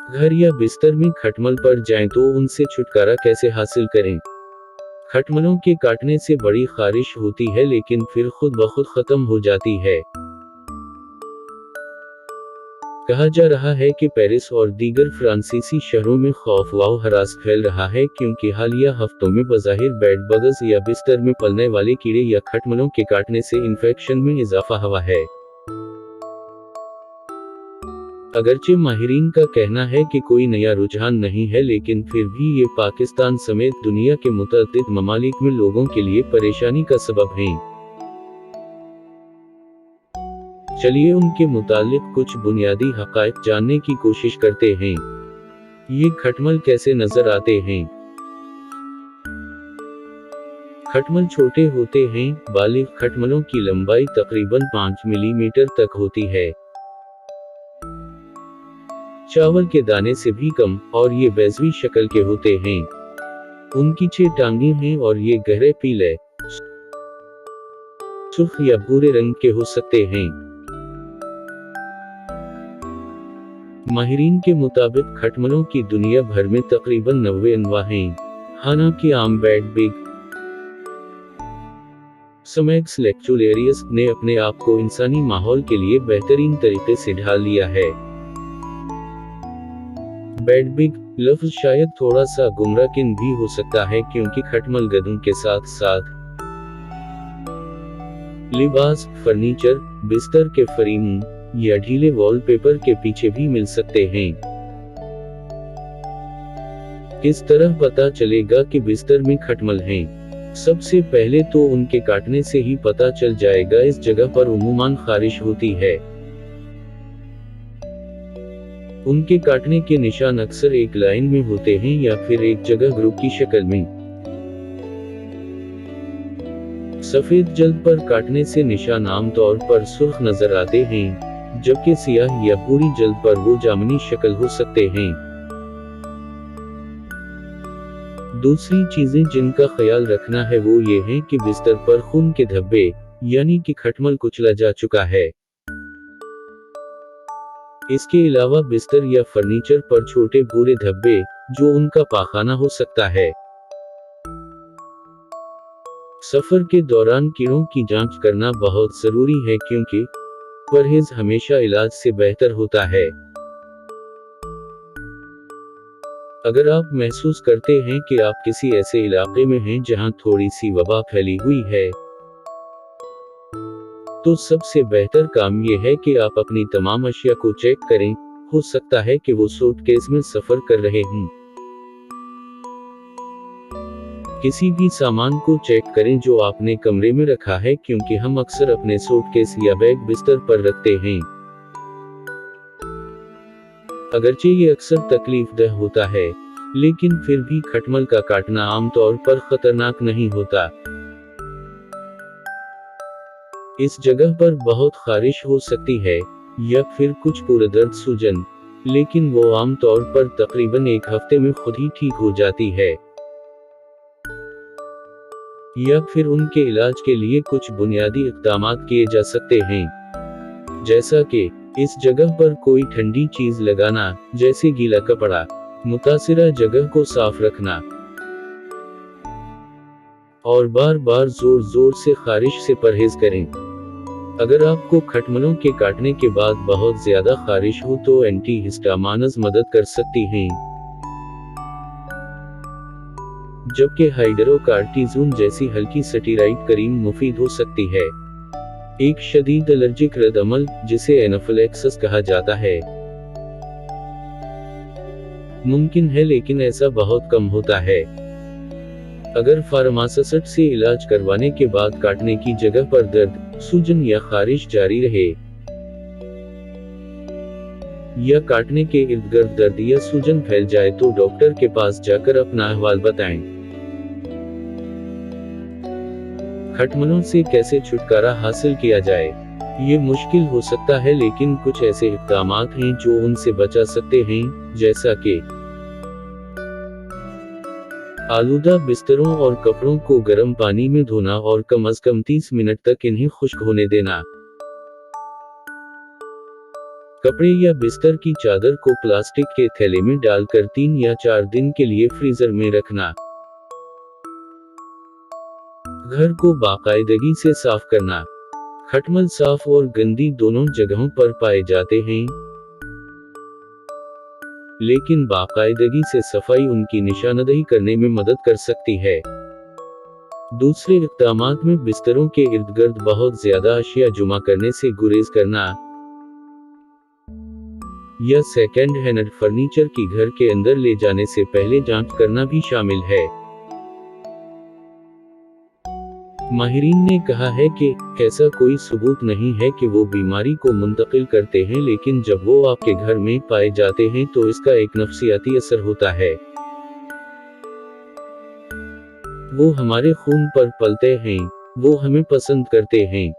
घर या बिस्तर में खटमल पड़ जाएं तो उनसे छुटकारा कैसे हासिल करें। खटमलों के काटने से बड़ी खारिश होती है लेकिन फिर खुद ब खुद खत्म हो जाती है। कहा जा रहा है कि पेरिस और दीगर फ्रांसीसी शहरों में खौफनाक हरास फैल रहा है क्योंकि हालिया हफ्तों में बज़ाहिर बेड बग्स या बिस्तर में पलने वाले कीड़े या खटमलों के काटने से इन्फेक्शन में इजाफा हुआ है। अगरचे माहिरीन का कहना है कि कोई नया रुझान नहीं है लेकिन फिर भी ये पाकिस्तान समेत दुनिया के मुतअद्दिद ममालिक में लोगों के लिए परेशानी का सबब है। चलिए उनके मुतालिक कुछ बुनियादी हक़ाइक़ जानने की कोशिश करते हैं। ये खटमल कैसे नजर आते हैं। खटमल छोटे होते हैं। बालिग खटमलों की लंबाई तकरीबन 5 मिलीमीटर तक होती है। चावल के दाने से भी कम, और ये बेज़वी शक्ल के होते हैं। उनकी 6 टांगें हैं और ये गहरे पीले, सुर्ख या भूरे रंग के हो सकते हैं। माहिरीन के मुताबिक खटमलों की दुनिया भर में तकरीबन 90 अनवा हैं। हालांकि आम बेड बिग समैक्स लेक्चुलेरियस ने अपने आप को इंसानी माहौल के लिए बेहतरीन तरीके से ढाल लिया है। बेड बिग लफ्ज शायद थोड़ा सा गुमराहकुन भी हो सकता है क्योंकि खटमल गद्दों के साथ साथ लिबास, फर्नीचर, बिस्तर के फ्रेम या ढीले वॉलपेपर के पीछे भी मिल सकते हैं। किस तरह पता चलेगा कि बिस्तर में खटमल हैं? सबसे पहले तो उनके काटने से ही पता चल जाएगा। इस जगह पर उमूमन खारिश होती है। उनके काटने के निशान अक्सर एक लाइन में होते हैं या फिर एक जगह ग्रुप की शक्ल में। सफेद जल्द पर काटने से निशान आमतौर पर सुर्ख नजर आते हैं, जबकि सियाह या भूरी जल्द पर वो जामुनी शक्ल हो सकते हैं। दूसरी चीजें जिनका ख्याल रखना है वो ये हैं कि बिस्तर पर खून के धब्बे, यानी कि खटमल कुचला जा चुका है। इसके अलावा बिस्तर या फर्नीचर पर छोटे भूरे धब्बे, जो उनका पाखाना हो सकता है। सफर के दौरान कीड़ों की जांच करना बहुत जरूरी है क्योंकि परहेज हमेशा इलाज से बेहतर होता है। अगर आप महसूस करते हैं कि आप किसी ऐसे इलाके में हैं जहां थोड़ी सी वबा फैली हुई है, तो सबसे बेहतर काम यह है कि आप अपनी तमाम अशिया को चेक करें। हो सकता है कि वो सूटकेस में सफर कर रहे हों। किसी भी सामान को चेक करें जो आपने कमरे में रखा है क्योंकि हम अक्सर अपने सूटकेस या बैग बिस्तर पर रखते हैं। अगरचे ये अक्सर तकलीफदेह होता है, लेकिन फिर भी खटमल का काटना आमतौर पर खतरनाक नहीं होता। इस जगह पर बहुत खारिश हो सकती है या फिर कुछ पुरदर्द सूजन, लेकिन वो आमतौर पर तकरीबन 1 हफ्ते में खुद ही ठीक हो जाती है। या फिर उनके इलाज के लिए कुछ बुनियादी इक़दामात किए जा सकते हैं, जैसा कि इस जगह पर कोई ठंडी चीज लगाना, जैसे गीला कपड़ा, मुतासिरा जगह को साफ रखना, और बार बार जोर जोर से खारिश से परहेज करें। अगर आपको खटमलों के काटने के बाद बहुत ज्यादा खारिश हो तो एंटीहिस्टामाइन्स मदद कर सकती हैं, जबकि हाइड्रोकार्टिज़ोन जैसी हल्की स्टेरॉइड क्रीम मुफीद हो सकती है। एक शदीद एलर्जिक रद्द-अमल, जिसे एनाफिलैक्सिस कहा जाता है, मुमकिन है लेकिन ऐसा बहुत कम होता है। अगर फार्मासिस्ट से इलाज करवाने के बाद काटने की जगह पर दर्द, सूजन या खारिश जारी रहे, या काटने के इर्द गिर्द दर्द या सूजन फैल जाए तो डॉक्टर के पास जाकर अपना अहवाल बताएं। खटमलों से कैसे छुटकारा हासिल किया जाए? ये मुश्किल हो सकता है लेकिन कुछ ऐसे इक़दामात हैं जो उनसे बचा सकते हैं, जैसा कि आलूदा बिस्तरों और कपड़ों को गर्म पानी में धोना और कम से कम 30 मिनट तक इन्हें खुश्क होने देना। कपड़े या बिस्तर की चादर को प्लास्टिक के थैले में डालकर 3 या 4 दिन के लिए फ्रीजर में रखना। घर को बाकायदगी से साफ करना। खटमल साफ और गंदी दोनों जगहों पर पाए जाते हैं, लेकिन बाकायदगी से सफाई उनकी निशानदेही करने में मदद कर सकती है। दूसरे इक़दामात में बिस्तरों के इर्द गिर्द बहुत ज्यादा अशिया जमा करने से गुरेज करना, या सेकेंड हैंड फर्नीचर की घर के अंदर ले जाने से पहले जांच करना भी शामिल है। माहिरीन ने कहा है कि ऐसा कोई सबूत नहीं है कि वो बीमारी को मुंतकिल करते हैं, लेकिन जब वो आपके घर में पाए जाते हैं तो इसका एक नफ्सियाती असर होता है। वो हमारे खून पर पलते हैं, वो हमें पसंद करते हैं।